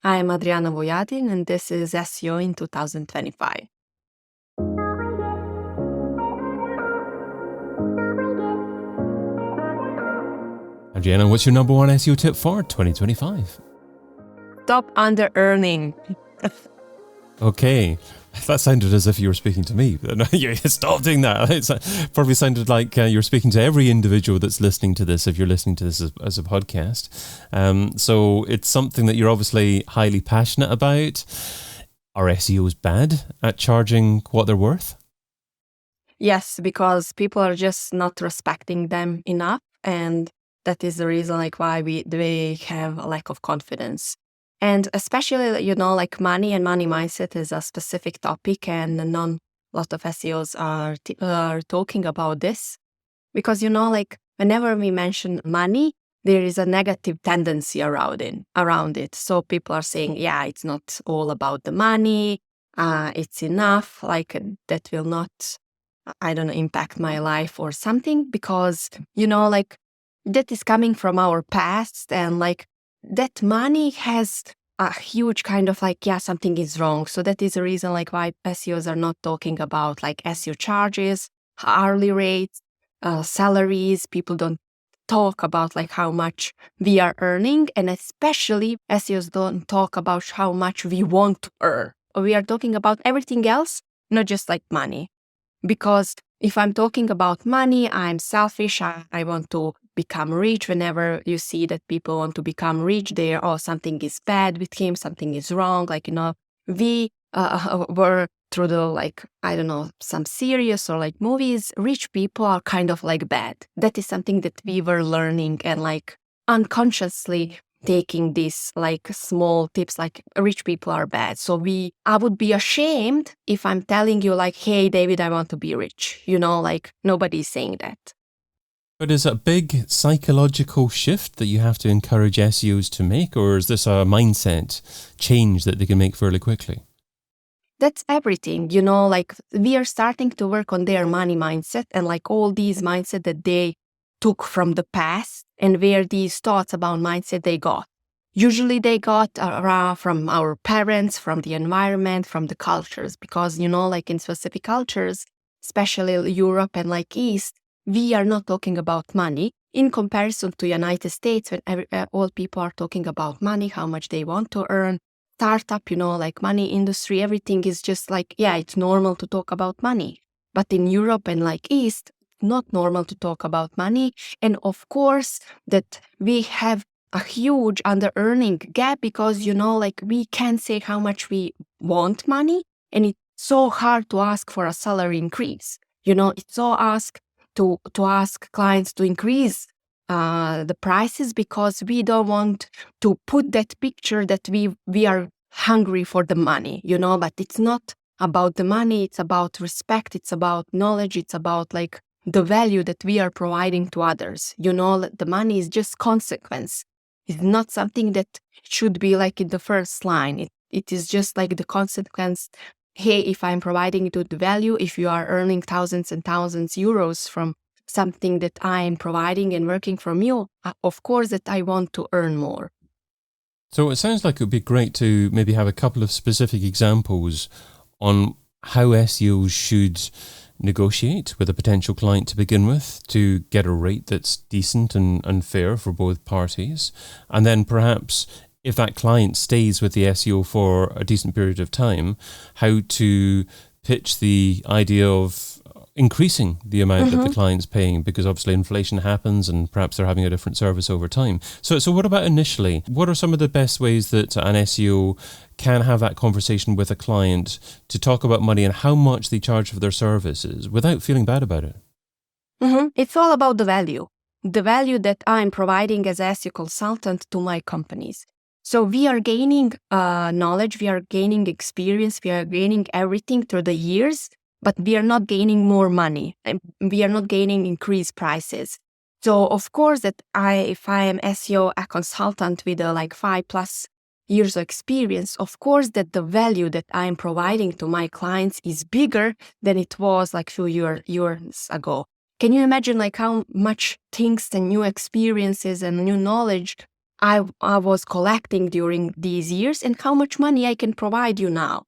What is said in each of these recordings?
I am Adrijana Vujadin, and this is SEO in 2025. Adrijana, what's your number one SEO tip for 2025? Stop under-earning. Okay, that sounded as if you were speaking to me. Stop doing that. It probably sounded like you're speaking to every individual that's listening to this, if you're listening to this as a podcast. So it's something that you're obviously highly passionate about. Are SEOs bad at charging what they're worth? Yes, because people are just not respecting them enough, and that is the reason why they have a lack of confidence. And especially, money and money mindset is a specific topic, and a lot of SEOs are talking about this. Because, whenever we mention money, there is a negative tendency around it. So people are saying, yeah, it's not all about the money, it's enough, that will not, impact my life or something, because, that is coming from our past, and that money has a huge kind of something is wrong. So that is the reason why SEOs are not talking about SEO charges, hourly rates, salaries. People don't talk about how much we are earning, and especially SEOs don't talk about how much we want to earn. We are talking about everything else, not just money. Because if I'm talking about money, I'm selfish. I want to become rich. Whenever you see that people want to become rich, something is bad with him, something is wrong. We were through the, some series or movies, rich people are kind of bad. That is something that we were learning and unconsciously taking these small tips, rich people are bad. So I would be ashamed if I'm telling you hey, David, I want to be rich. Nobody's saying that. But is it a big psychological shift that you have to encourage SEOs to make, or is this a mindset change that they can make fairly quickly? That's everything, we are starting to work on their money mindset and all these mindset that they took from the past, and where these thoughts about mindset they got. Usually they got from our parents, from the environment, from the cultures, because, in specific cultures, especially Europe and East, we are not talking about money in comparison to United States, when all people are talking about money, how much they want to earn. Startup, money industry, everything is just it's normal to talk about money. But in Europe and East, not normal to talk about money. And of course, that we have a huge under-earning gap, because, we can't say how much we want money, and it's so hard to ask for a salary increase. It's so ask to ask clients to increase the prices, because we don't want to put that picture that we are hungry for the money, but it's not about the money, it's about respect, it's about knowledge, it's about the value that we are providing to others. The money is just consequence. It's not something that should be in the first line. It is just the consequence. Hey, if I'm providing you the value, if you are earning thousands and thousands euros from something that I am providing and working from you, of course that I want to earn more. So it sounds like it would be great to maybe have a couple of specific examples on how SEOs should negotiate with a potential client to begin with to get a rate that's decent and fair for both parties. And then perhaps if that client stays with the SEO for a decent period of time, how to pitch the idea of increasing the amount that the client's paying, because obviously inflation happens and perhaps they're having a different service over time. So what about initially? What are some of the best ways that an SEO can have that conversation with a client to talk about money and how much they charge for their services without feeling bad about it? It's all about the value that I'm providing as SEO consultant to my companies. So we are gaining knowledge, we are gaining experience, we are gaining everything through the years, but we are not gaining more money, and we are not gaining increased prices. So of course that if I am SEO a consultant with 5+ years of experience, of course that the value that I am providing to my clients is bigger than it was few years ago. Can you imagine how much things and new experiences and new knowledge I was collecting during these years and how much money I can provide you now.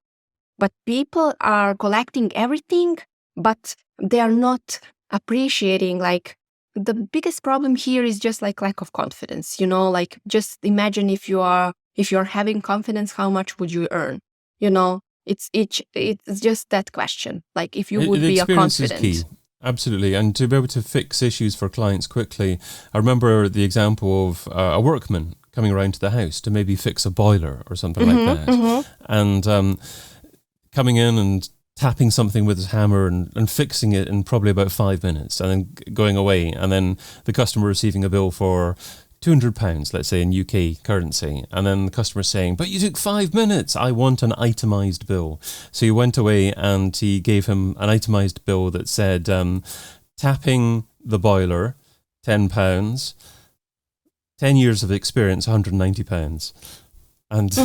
But people are collecting everything, but they are not appreciating, like, the biggest problem here is just like lack of confidence, like just imagine if you're having confidence, how much would you earn? It's just that question. Like if you would The be a experience is confident. key. Absolutely. And to be able to fix issues for clients quickly. I remember the example of a workman coming around to the house to maybe fix a boiler or something like that. And coming in and tapping something with his hammer and fixing it in probably about 5 minutes and then going away. And then the customer receiving a bill for £200, let's say, in UK currency. And then the customer saying, but you took 5 minutes. I want an itemized bill. So he went away and he gave him an itemized bill that said, tapping the boiler, £10, 10 years of experience, £190. And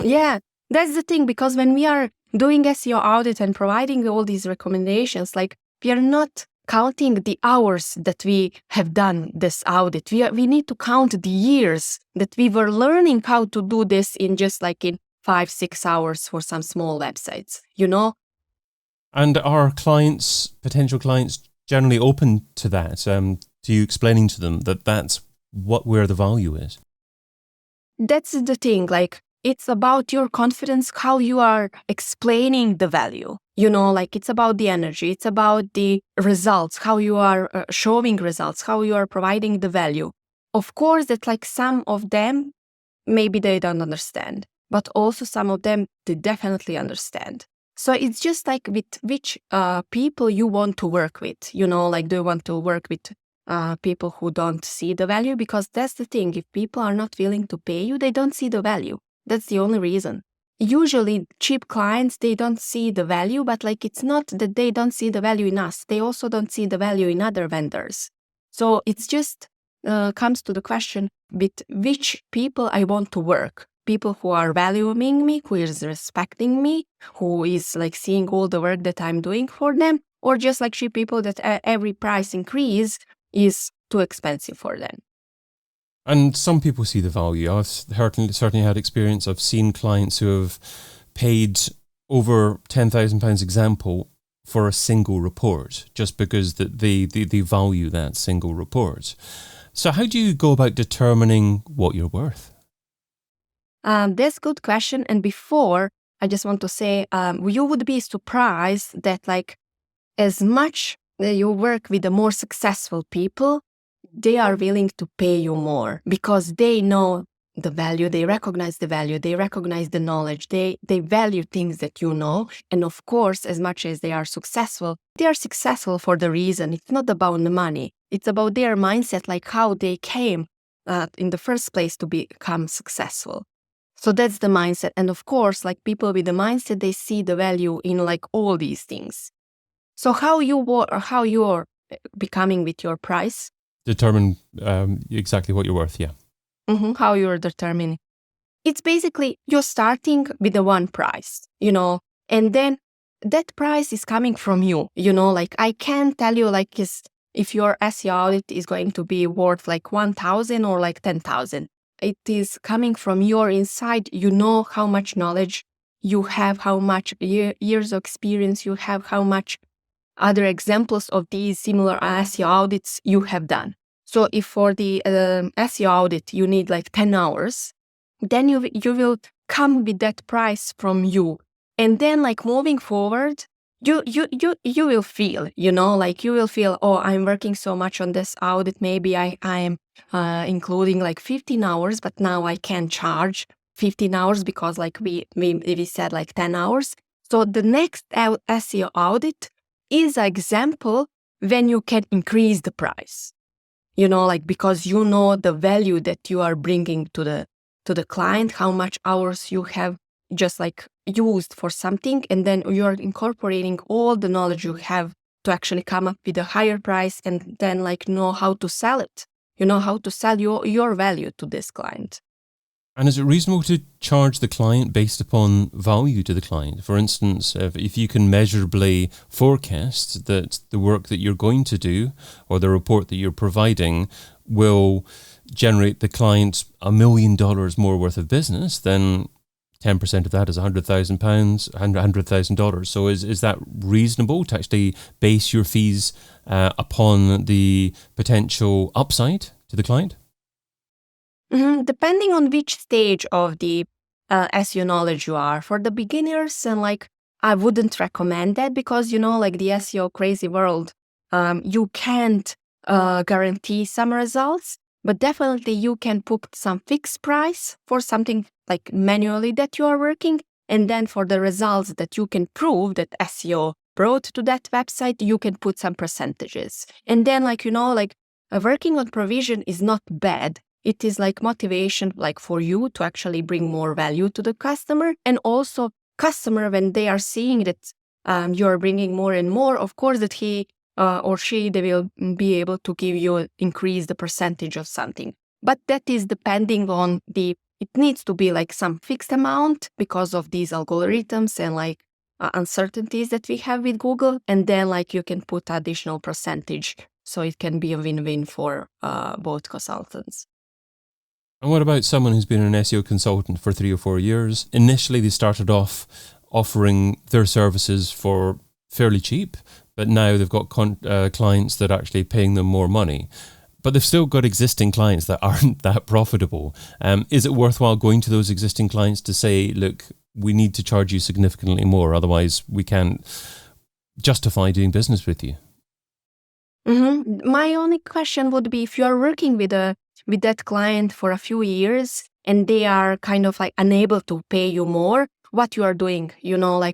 Yeah, that's the thing, because when we are doing SEO audit and providing all these recommendations, like we are not counting the hours that we have done this audit. We need to count the years that we were learning how to do this in just like in 5-6 hours for some small websites, And are clients, potential clients, generally open to that? To you explaining to them that that's where the value is? That's the thing, like it's about your confidence, how you are explaining the value. Like it's about the energy, it's about the results, how you are showing results, how you are providing the value. Of course, that like some of them, maybe they don't understand, but also some of them, they definitely understand. So it's just like with which people you want to work with, like do you want to work with people who don't see the value? Because that's the thing, if people are not willing to pay you, they don't see the value. That's the only reason. Usually cheap clients, they don't see the value, but like it's not that they don't see the value in us. They also don't see the value in other vendors. So it's just comes to the question with which people I want to work. People who are valuing me, who is respecting me, who is like seeing all the work that I'm doing for them, or just like cheap people that every price increase is too expensive for them. And some people see the value. I've certainly had experience. I've seen clients who have paid over £10,000 example for a single report, just because they value that single report. So how do you go about determining what you're worth? That's a good question. And before, I just want to say, you would be surprised that like as much you work with the more successful people, they are willing to pay you more because they know the value, they recognize the value, they recognize the knowledge, they value things that you know. And of course, as much as they are successful for the reason. It's not about the money. It's about their mindset, like how they came in the first place to become successful. So that's the mindset. And of course, like people with the mindset, they see the value in like all these things. So how you're becoming with your price? Determine exactly what you're worth, yeah. How you're determining. It's basically you're starting with the one price, and then that price is coming from you, like I can't tell you like if your SEO audit is going to be worth like 1,000 or like 10,000. It is coming from your inside. You know how much knowledge you have, how much years of experience you have, how much other examples of these similar SEO audits you have done. So if for the SEO audit you need like 10 hours, then you will come with that price from you. And then like moving forward, you will feel, like you will feel, oh, I'm working so much on this audit. Maybe I am including like 15 hours, but now I can charge 15 hours because like we said like 10 hours. So the next SEO audit is an example when you can increase the price, like because you know the value that you are bringing to the client, how much hours you have just like used for something, and then you're incorporating all the knowledge you have to actually come up with a higher price and then like know how to sell it, how to sell your value to this client. And is it reasonable to charge the client based upon value to the client? For instance, if you can measurably forecast that the work that you're going to do or the report that you're providing will generate the client $1 million more worth of business, then 10% of that is £100,000, $100,000. So is that reasonable to actually base your fees upon the potential upside to the client? Depending on which stage of the SEO knowledge you are. For the beginners, and I wouldn't recommend that because the SEO crazy world, you can't guarantee some results, but definitely you can put some fixed price for something like manually that you are working, and then for the results that you can prove that SEO brought to that website, you can put some percentages. And then working on provision is not bad. It is motivation for you to actually bring more value to the customer, and also customer, when they are seeing that you're bringing more and more, of course that he or she, they will be able to give you increase the percentage of something. But that is depending on it needs to be some fixed amount because of these algorithms and uncertainties that we have with Google, and then you can put additional percentage, so it can be a win-win for both consultants. And what about someone who's been an SEO consultant for 3 or 4 years? Initially, they started off offering their services for fairly cheap, but now they've got clients that are actually paying them more money. But they've still got existing clients that aren't that profitable. Is it worthwhile going to those existing clients to say, look, we need to charge you significantly more, otherwise we can't justify doing business with you? My only question would be, if you are working with that client for a few years and they are kind of unable to pay you more, what you are doing,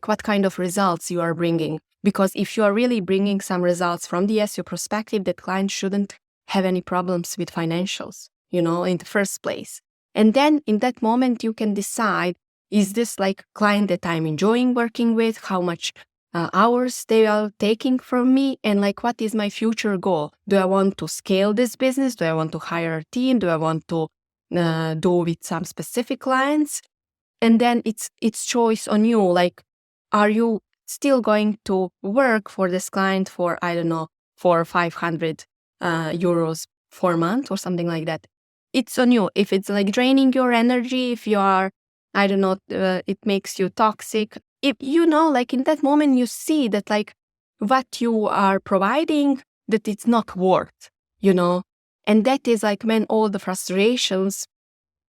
what kind of results you are bringing. Because if you are really bringing some results from the SEO perspective, that client shouldn't have any problems with financials, in the first place. And then in that moment, you can decide, is this client that I'm enjoying working with? How much hours they are taking from me, and what is my future goal? Do I want to scale this business? Do I want to hire a team? Do I want to do with some specific clients? And then it's choice on you. Are you still going to work for this client for, I don't know, for 500 euros for a month or something like that? It's on you. If it's draining your energy, if you are, I don't know, it makes you toxic. If in that moment you see that what you are providing, that it's not worth, and that is when all the frustrations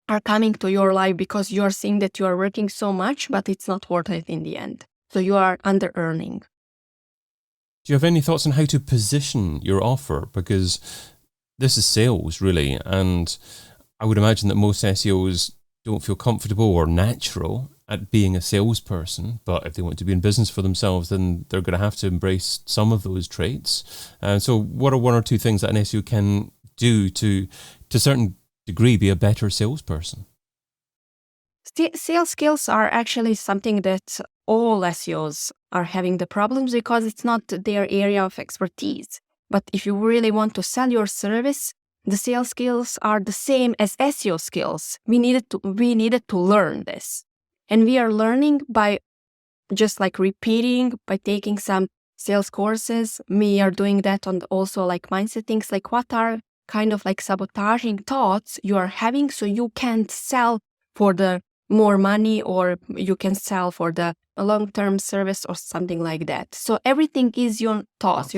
are coming to your life, because you're seeing that you are working so much, but it's not worth it in the end. So you are under earning. Do you have any thoughts on how to position your offer? Because this is sales really, and I would imagine that most SEOs don't feel comfortable or natural at being a salesperson, but if they want to be in business for themselves, then they're going to have to embrace some of those traits. So what are 1 or 2 things that an SEO can do to a certain degree, be a better salesperson? Sales skills are actually something that all SEOs are having the problems, because it's not their area of expertise. But if you really want to sell your service, the sales skills are the same as SEO skills. We needed to learn this. And we are learning by just repeating, by taking some sales courses. We are doing that on also mindset things, what are kind of sabotaging thoughts you are having, so you can't sell for the more money, or you can sell for the long-term service or something like that. So everything is your thoughts,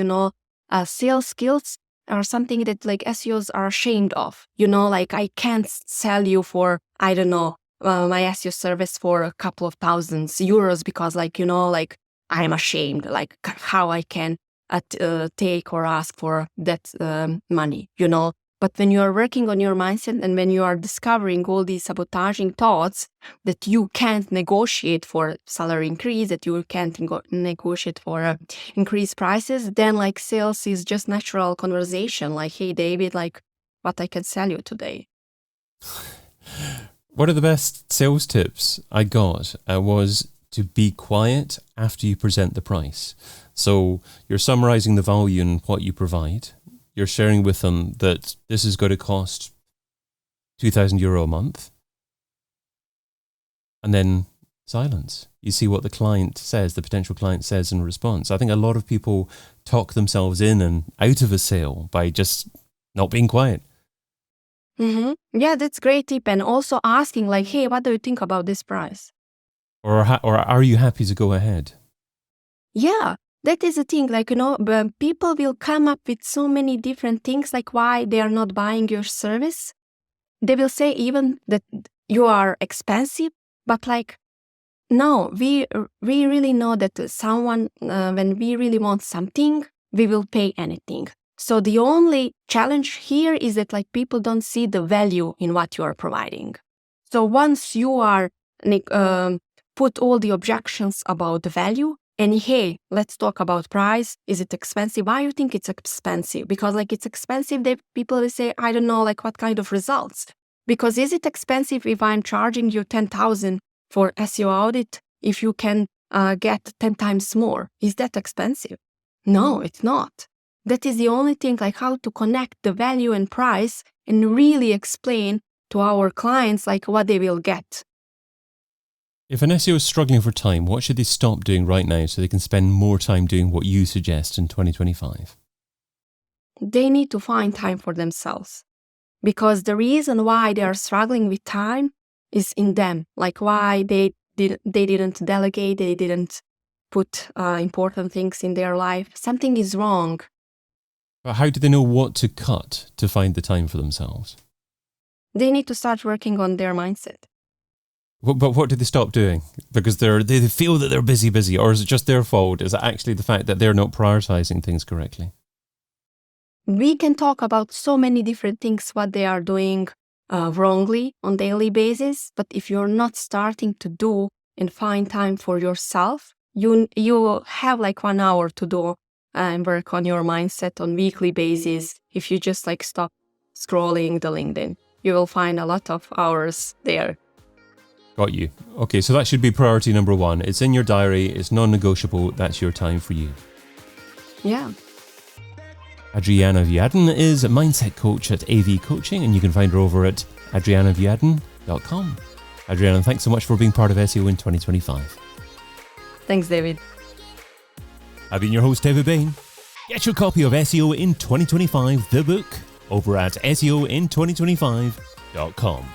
sales skills are something that SEOs are ashamed of. I can't sell you for, I don't know, my SEO service for a couple of thousands euros because I'm ashamed, how I can take or ask for that money, But when you are working on your mindset, and when you are discovering all these sabotaging thoughts that you can't negotiate for salary increase, that you can't negotiate for increased prices, then sales is just natural conversation. Hey David, what I can sell you today. One of the best sales tips I got was to be quiet after you present the price. So you're summarizing the value in what you provide. You're sharing with them that this is going to cost €2,000 a month. And then silence. You see what the client says, the potential client says in response. I think a lot of people talk themselves in and out of a sale by just not being quiet. Yeah, that's great tip. And also asking like, hey, what do you think about this price? Or are you happy to go ahead? Yeah, that is the thing. Like, people will come up with so many different things, like why they are not buying your service. They will say even that you are expensive, but like, no, we really know that someone, when we really want something, we will pay anything. So the only challenge here is that like people don't see the value in what you are providing. So once you are put all the objections about the value, and hey, let's talk about price. Is it expensive? Why you think it's expensive? Because like it's expensive, people will say, I don't know, like what kind of results. Because is it expensive if I'm charging you 10,000 for SEO audit if you can get 10 times more? Is that expensive? No, it's not. That is the only thing, like how to connect the value and price and really explain to our clients like what they will get. If an SEO is struggling for time, what should they stop doing right now so they can spend more time doing what you suggest in 2025? They need to find time for themselves. Because the reason why they are struggling with time is in them. Like why they didn't delegate, they didn't put important things in their life. Something is wrong. But how do they know what to cut to find the time for themselves? They need to start working on their mindset. But what do they stop doing? Because they feel that they're busy, or is it just their fault? Is it actually the fact that they're not prioritizing things correctly? We can talk about so many different things, what they are doing wrongly on daily basis. But if you're not starting to do and find time for yourself, you have like 1 hour to do and work on your mindset on weekly basis. If you just like stop scrolling the LinkedIn, you will find a lot of hours there. Got you. Okay, so that should be priority number 1. It's in your diary. It's non-negotiable. That's your time for you. Yeah. Adrijana Vujadin is a mindset coach at AV Coaching, and you can find her over at adrianavujadin.com. Adriana, thanks so much for being part of SEO in 2025. Thanks, David. I've been your host, David Bain. Get your copy of SEO in 2025, the book, over at SEOin2025.com.